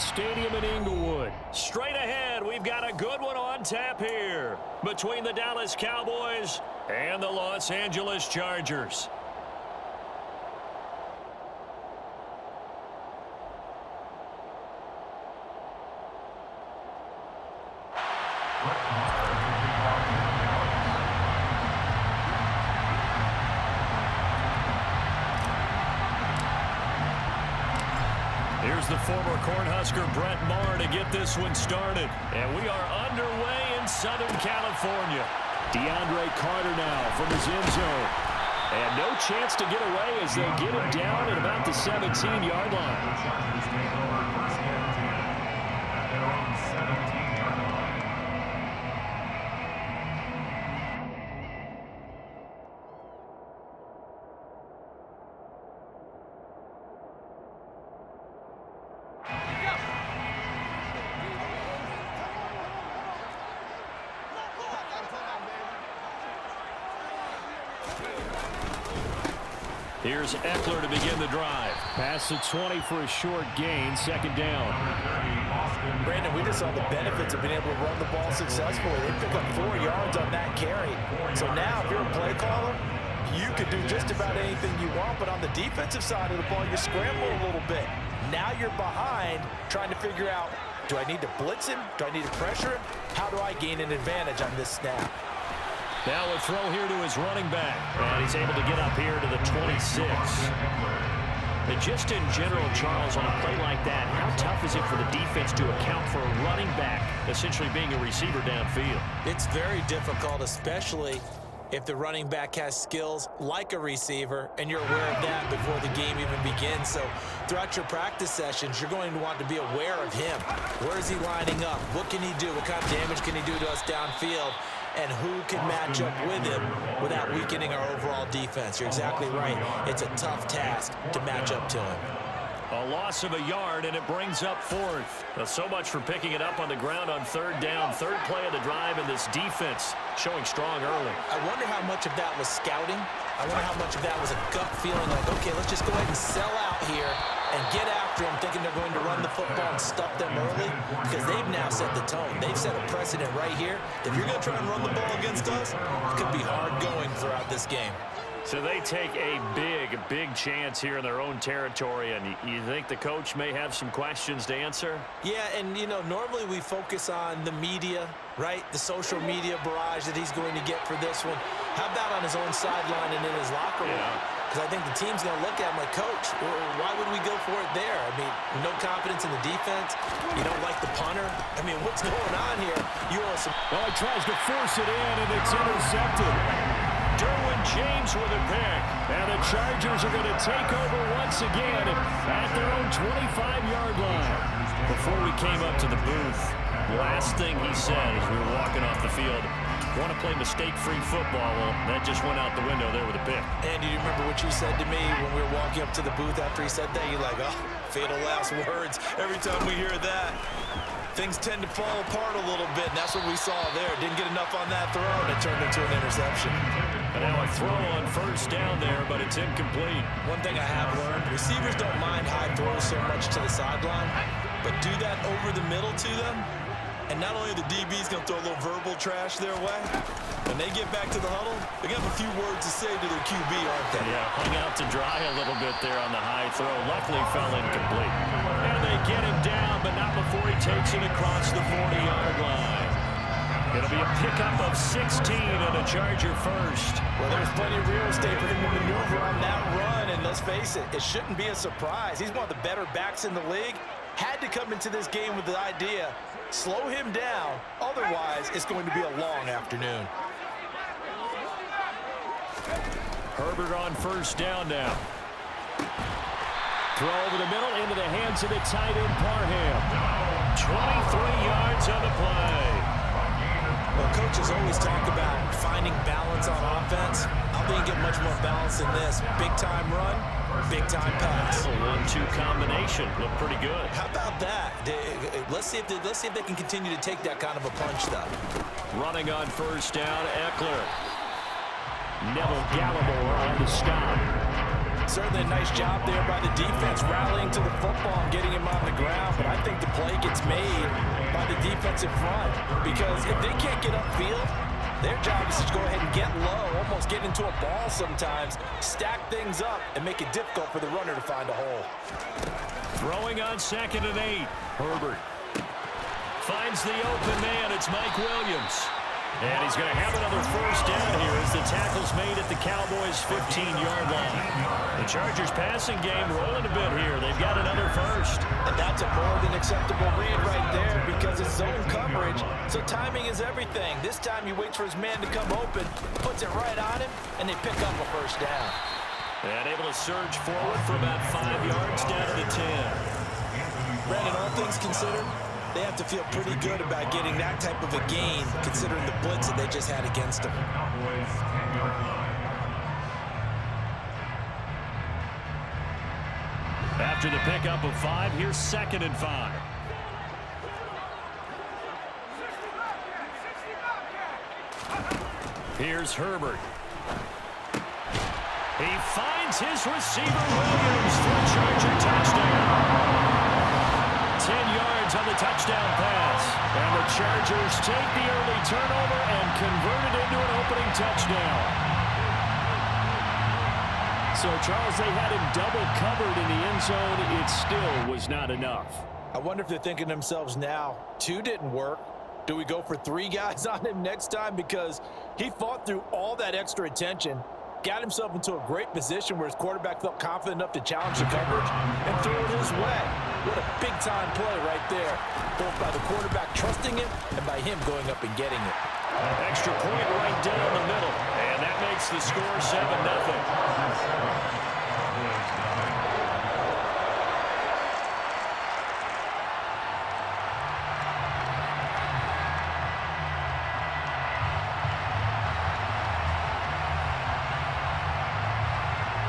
Stadium in Inglewood. Straight ahead, we've got a good one on tap here between the Dallas Cowboys and the Los Angeles Chargers. Here's the former Cornhusker Brett Maher to get this one started. And we are underway in Southern California. DeAndre Carter now from his end zone. And no chance to get away as they get him down at about the 17-yard line. Here's Eckler to begin the drive. Pass to 20 for a short gain, second down. Brandon, we just saw the benefits of being able to run the ball successfully. They pick up 4 yards on that carry. So now, if you're a play caller, you can do just about anything you want, but on the defensive side of the ball, you scramble a little bit. Now you're behind, trying to figure out, do I need to blitz him? Do I need to pressure him? How do I gain an advantage on this snap? Now a throw here to his running back. And he's able to get up here to the 26. But just in general, Charles, on a play like that, how tough is it for the defense to account for a running back essentially being a receiver downfield? It's very difficult, especially if the running back has skills like a receiver and you're aware of that before the game even begins. So throughout your practice sessions, you're going to want to be aware of him. Where is he lining up? What can he do? What kind of damage can he do to us downfield? And who can match up with him without weakening our overall defense? You're exactly right. It's a tough task to match up to him. A loss of a yard, and it brings up fourth. Now, so much for picking it up on the ground on third down. Third play of the drive, and this defense showing strong early. I wonder how much of that was scouting. I wonder how much of that was a gut feeling like, okay, let's just go ahead and sell out here and get after them, thinking they're going to run the football and stuff them early, because they've now set the tone. They've set a precedent right here. If you're going to try and run the ball against us, it could be hard going throughout this game. So they take a big chance here in their own territory, and you think the coach may have some questions to answer? Yeah, and, you know, normally we focus on the media, right? The social media barrage that he's going to get for this one. How about on his own sideline and in his locker room? Because I think the team's going to look at him like, Coach, why would we go for it there? I mean, no confidence in the defense. You don't like the punter. I mean, what's going on here? You want some... Well, he tries to force it in, and it's intercepted. Derwin James with a pick. And the Chargers are going to take over once again at their own 25-yard line. Before we came up to the booth, last thing he said as we were walking off the field, want to play mistake-free football. Well, that just went out the window there with a pick. And you remember what you said to me when we were walking up to the booth after he said that? You're like, oh, fatal last words. Every time we hear that, things tend to fall apart a little bit, and that's what we saw there. Didn't get enough on that throw, and it turned into an interception. And now a throw on first down there, but it's incomplete. One thing I have learned, receivers don't mind high throws so much to the sideline, but do that over the middle to them, and not only the DB's going to throw a little verbal trash their way, when they get back to the huddle, they got a few words to say to their QB, aren't they? Yeah, hung out to dry a little bit there on the high throw. Luckily fell incomplete. And they get him down, but not before he takes it across the 40-yard line. It'll be a pickup of 16 and a Charger first. Well, there's plenty of real estate for him to maneuver on that run, and let's face it, it shouldn't be a surprise. He's one of the better backs in the league. Had to come into this game with the idea, slow him down, otherwise it's going to be a long afternoon. Herbert on first down now. Throw over the middle into the hands of the tight end Parham. 23 yards on the play. Well, coaches always talk about finding balance on offense. I don't think you get much more balance than this. Big-time run, big-time pass. A 1-2 combination. Looked pretty good. How about that? Let's see if they can continue to take that kind of a punch, though. Running on first down, Eckler. Neville Gallimore on the stop. Certainly a nice job there by the defense rallying to the football and getting him on the ground, but I think the play gets made by the defensive front because if they can't get upfield, their job is to go ahead and get low, almost get into a ball sometimes, stack things up, and make it difficult for the runner to find a hole. Throwing on 2nd and 8. Herbert finds the open man. It's Mike Williams. And he's going to have another first down here as the tackle's made at the Cowboys' 15-yard line. The Chargers passing game rolling a bit here. They've got another first. And that's a more than acceptable read right there because it's zone coverage, so timing is everything. This time he waits for his man to come open, puts it right on him, and they pick up a first down. And able to surge forward for about 5 yards down to the 10. Brandon, all things considered, they have to feel pretty good about getting that type of a gain considering the blitz that they just had against them. After the pickup of 5, here's 2nd and 5. Here's Herbert. He finds his receiver, Williams, for a Charger touchdown. 10 yards on the touchdown pass. And the Chargers take the early turnover and convert it into an opening touchdown. So, Charles, they had him double covered in the end zone. It still was not enough. I wonder if they're thinking to themselves now, 2 didn't work. Do we go for 3 guys on him next time? Because he fought through all that extra attention, got himself into a great position where his quarterback felt confident enough to challenge the coverage and throw it his way. What a big-time play right there, both by the quarterback trusting him and by him going up and getting it. Extra point right down the middle, and that makes the score 7-0.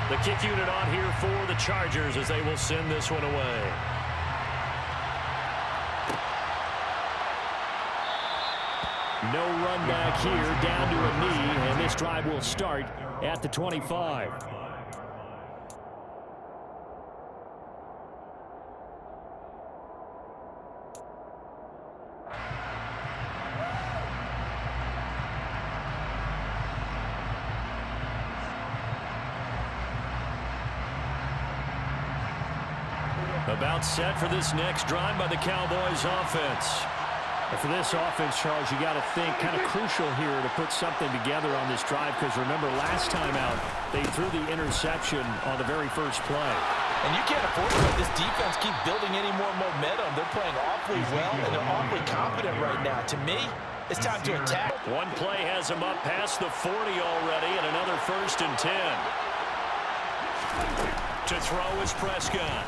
The kick unit on here for the Chargers as they will send this one away. No run back here, down to a knee, and this drive will start at the 25. About set for this next drive by the Cowboys offense. For this offense, Charles, you got to think kind of crucial here to put something together on this drive because remember last time out they threw the interception on the very first play. And you can't afford to let this defense keep building any more momentum. They're playing awfully well and they're awfully confident right now. To me, it's time to attack. One play has him up past the 40 already and another 1st and 10. To throw is Prescott.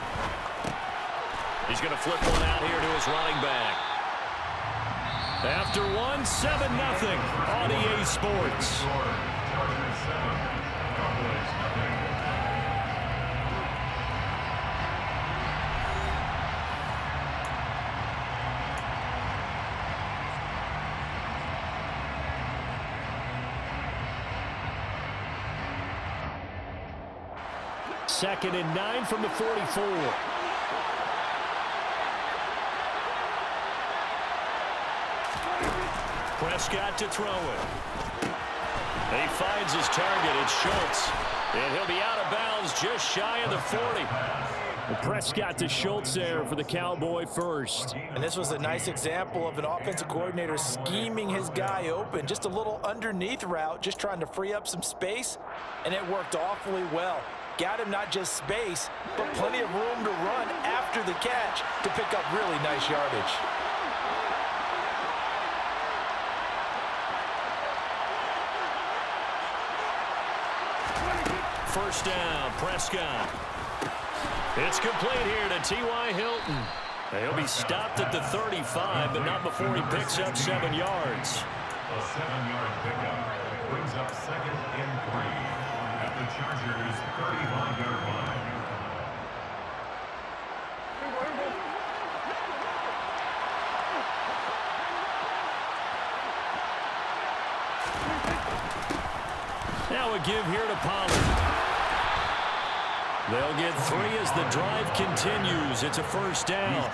He's going to flip one out here to his running back. After 1, 7-0 on EA Sports. Second and 9 from the 44. Prescott to throw it. He finds his target. It's Schultz. And he'll be out of bounds just shy of the 40. Well, Prescott to Schultz there for the Cowboy first. And this was a nice example of an offensive coordinator scheming his guy open. Just a little underneath route, just trying to free up some space. And it worked awfully well. Got him not just space, but plenty of room to run after the catch to pick up really nice yardage. First down, Prescott. It's complete here to T.Y. Hilton. He'll be stopped at the 35, but not before he picks up 7 yards. A 7-yard pickup brings up 2nd and 3 at the Chargers' 35-yard line. Now a give here to Pollard. They'll get 3 as the drive continues. It's a first down.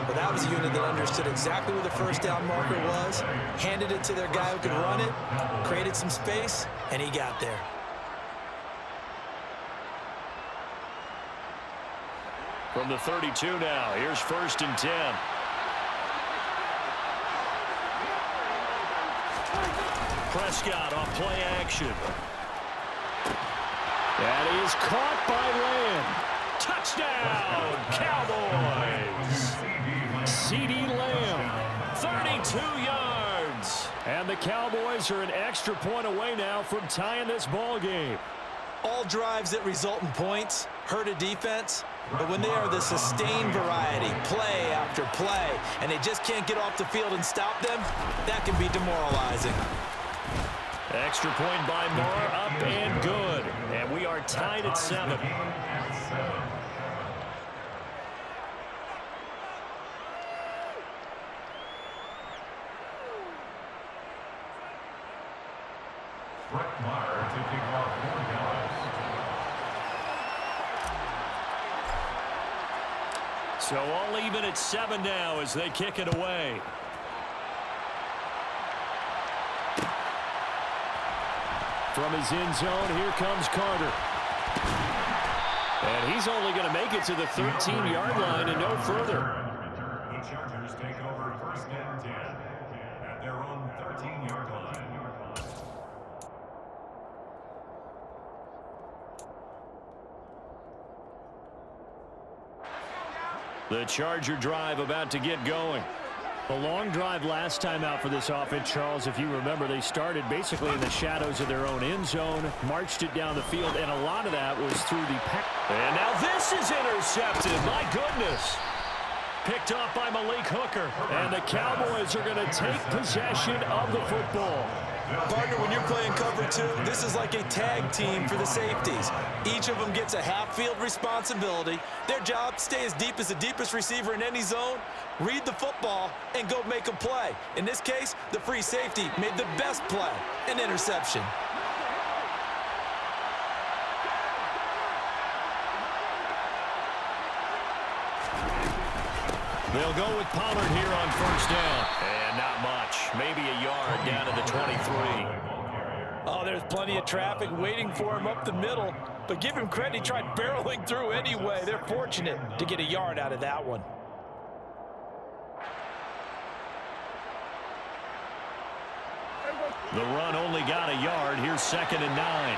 Well, that was a unit that understood exactly where the first down marker was, handed it to their guy who could run it, created some space, and he got there. From the 32 now, here's 1st and 10. Prescott off play action. That is caught by Lamb. Touchdown, Cowboys. C.D. Lamb, 32 yards. And the Cowboys are an extra point away now from tying this ball game. All drives that result in points hurt a defense, but when they are the sustained variety, play after play, and they just can't get off the field and stop them, that can be demoralizing. Extra point by Moore, up and good. And we are tied at 7. Brett Maher to kick off 4 Dallas. So all even at 7 now as they kick it away. From his end zone, here comes Carter. And he's only going to make it to the 13-yard line and no further. The Chargers take over 1st and 10 at their own 13-yard line. The Charger drive about to get going. A long drive last time out for this offense, Charles. If you remember, they started basically in the shadows of their own end zone, marched it down the field, and a lot of that was through the pack. And now this is intercepted. My goodness. Picked off by Malik Hooker. And the Cowboys are going to take possession of the football. Partner, when you're playing cover 2, this is like a tag team for the safeties. Each of them gets a half-field responsibility. Their job, stay as deep as the deepest receiver in any zone, read the football, and go make a play. In this case, the free safety made the best play, an interception. They'll go with Pollard here on 1st down. And not much. Maybe a yard down to the 23. Oh, there's plenty of traffic waiting for him up the middle. But give him credit, he tried barreling through anyway. They're fortunate to get a yard out of that one. The run only got a yard. Here's 2nd and 9.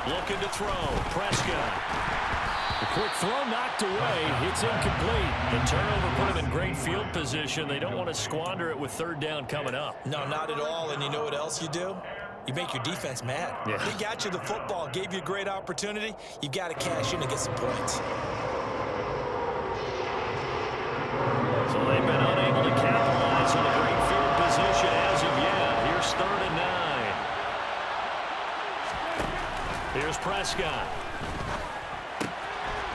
Looking to throw. Prescott. The quick throw knocked away. It's incomplete. The turnover put him in great field position. They don't want to squander it with 3rd down coming up. No, not at all. And you know what else you do? You make your defense mad. Yeah. They got you the football, gave you a great opportunity. You got to cash in and get some points. So they've been unable to capitalize on the great field position as of yet. Here's 3rd and 9. Here's Prescott.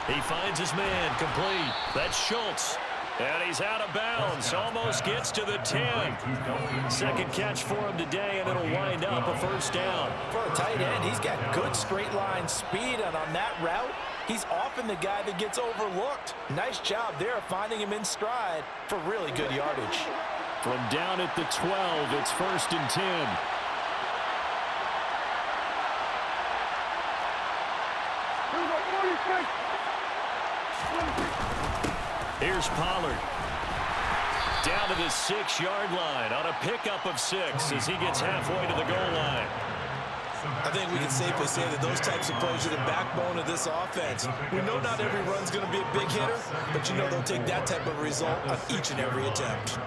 He finds his man, complete. That's Schultz. And he's out of bounds. Almost gets to the 10. 2nd catch for him today, and it'll wind up a 1st down. For a tight end, he's got good straight line speed, and on that route, he's often the guy that gets overlooked. Nice job there finding him in stride for really good yardage. From down at the 12, it's 1st and 10. Here's Pollard. Down to the 6-yard line on a pickup of 6 as he gets halfway to the goal line. I think we can safely say that those types of plays are the backbone of this offense. We know not every run's going to be a big hitter, but you know they'll take that type of result on each and every attempt.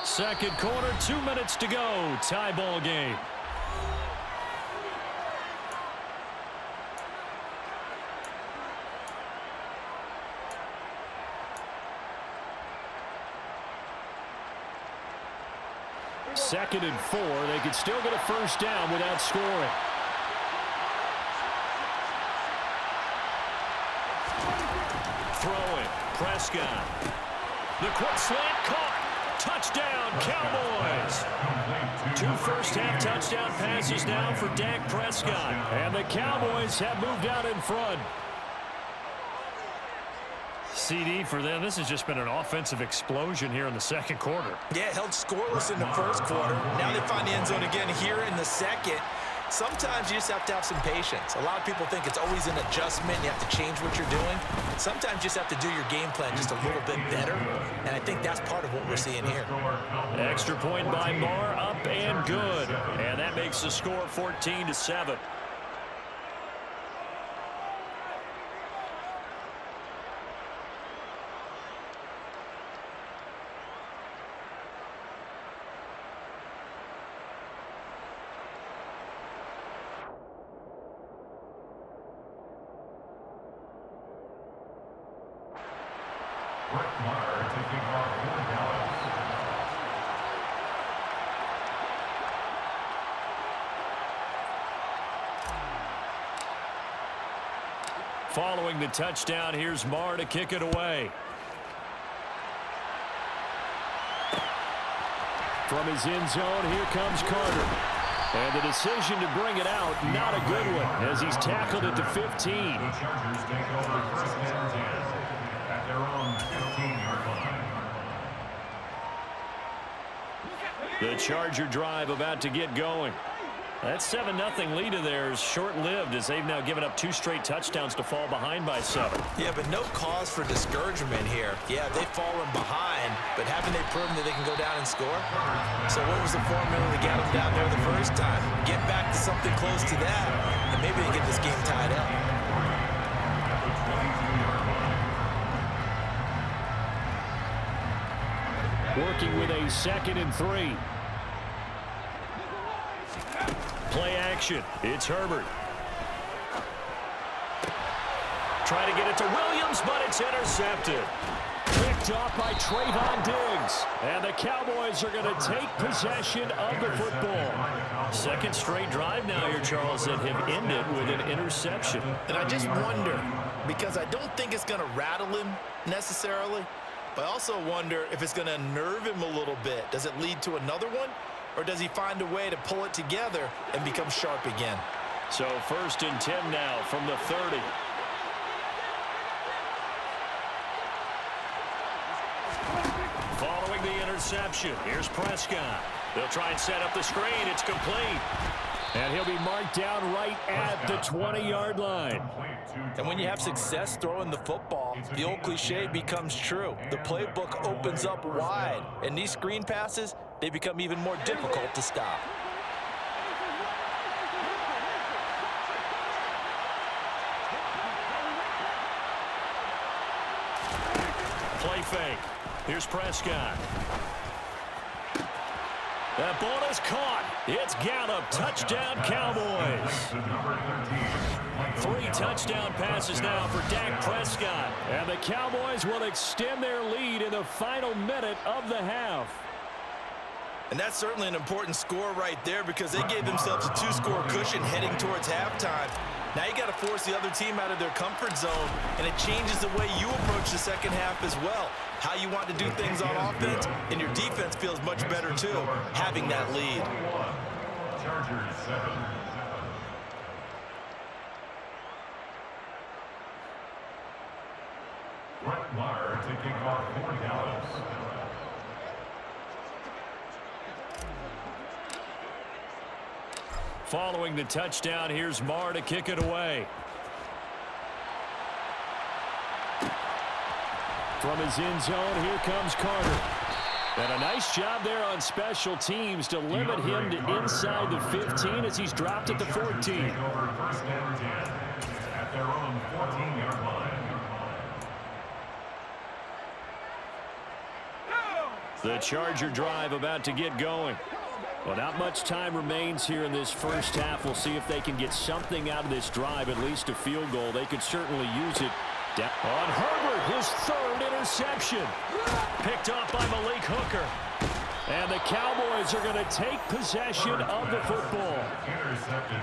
Second quarter, 2 minutes to go. Tie ball game. Second and 4. They could still get a 1st down without scoring. Throwing. Prescott. The quick slant caught. Touchdown, Cowboys. 2 first-half touchdown passes now for Dak Prescott. And the Cowboys have moved out in front. CD for them. This has just been an offensive explosion here in the second quarter. Yeah, held scoreless in the first quarter. Now they find the end zone again here in the second. Sometimes you just have to have some patience. A lot of people think it's always an adjustment. You have to change what you're doing. Sometimes you just have to do your game plan just a little bit better. And I think that's part of what we're seeing here. Extra point by Marr, up and good. And that makes the score 14-7. Following the touchdown, here's Marr to kick it away. From his end zone, here comes Carter. And the decision to bring it out, not a good one, as he's tackled at the 15. The Chargers take over first and 10 at their own 15-yard line. The Charger drive about to get going. That 7-0 lead of theirs short-lived as they've now given up 2 straight touchdowns to fall behind by 7. Yeah, but no cause for discouragement here. Yeah, they've fallen behind, but haven't they proven that they can go down and score? So what was the formula to get them down there the first time? Get back to something close to that, and maybe they get this game tied up. Working with a 2nd and 3. Play action. It's Herbert. Try to get it to Williams, but it's intercepted. Picked off by Trayvon Diggs. And the Cowboys are going to take possession of the football. Second straight drive now here, Charles, that have ended with an interception. And I just wonder, because I don't think it's going to rattle him necessarily, but I also wonder if it's going to nerve him a little bit. Does it lead to another one? Or does he find a way to pull it together and become sharp again? So 1st and 10 now from the 30. Following the interception, here's Prescott. They'll try and set up the screen. It's complete. And he'll be marked down right at the 20-yard line. And when you have success throwing the football, the old cliche becomes true. The playbook opens up wide, and these screen passes, they become even more difficult to stop. Play fake. Here's Prescott. That ball is caught. It's Gallup. Touchdown, Cowboys. 3 touchdown passes now for Dak Prescott. And the Cowboys will extend their lead in the final minute of the half. And that's certainly an important score right there because they gave themselves a 2-score cushion heading towards halftime. Now you got to force the other team out of their comfort zone, and it changes the way you approach the second half as well. How you want to do things on offense, and your defense feels much better too, having that lead. Chargers 7. Brett Maher taking off for Dallas. Following the touchdown, here's Marr to kick it away. From his end zone, here comes Carter. And a nice job there on special teams to limit him to inside the 15 as he's dropped at the 14. Over 1st and 10 at their own 14-yard line. The Charger drive about to get going. Well, not much time remains here in this first half. We'll see if they can get something out of this drive, at least a field goal. They could certainly use it. On Herbert, his 3rd interception. Picked off by Malik Hooker. And the Cowboys are going to take possession of the football. Intercepted.